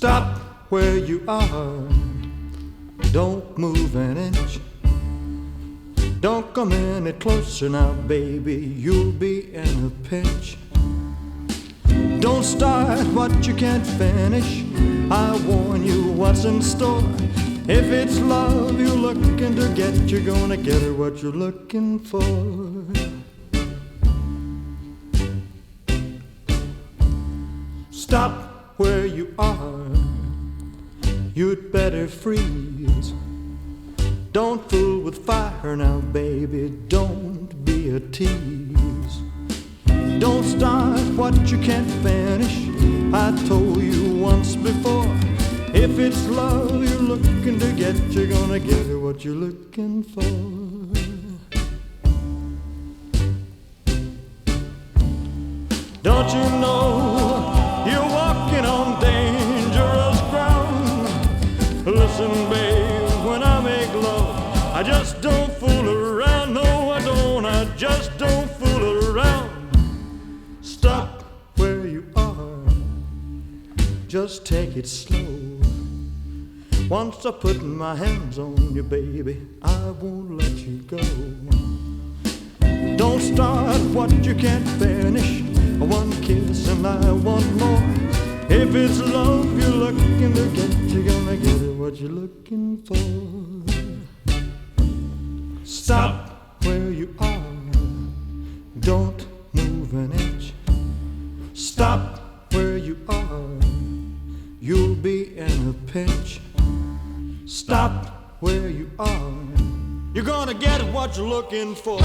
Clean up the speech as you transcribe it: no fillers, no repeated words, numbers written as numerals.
Stop where you are, don't move an inch. Don't come any closer now, baby, you'll be in a pinch. Don't start what you can't finish, I warn you what's in store. If it's love you're looking to get, you're gonna get her what you're looking for. Stop where you are, you'd better freeze. Don't fool with fire now, baby, don't be a tease. Don't start what you can't finish, I told you once before. If it's love you're looking to get, you're gonna get her what you're looking for. Don't you know you're walking on dangerous ground? Listen, babe, when I make love, I just don't fool around. No, I don't, I just don't fool around. Stop where you are, just take it slow. Once I put my hands on you, baby, I won't let you go. Don't start what you can't finish, one kiss and I want more. If it's love you're looking to get, you're gonna get it what you're looking for. Stop where you are, don't move an inch. Stop where you are, you'll be in a pinch. Stop where you are, you're gonna get what you're looking for.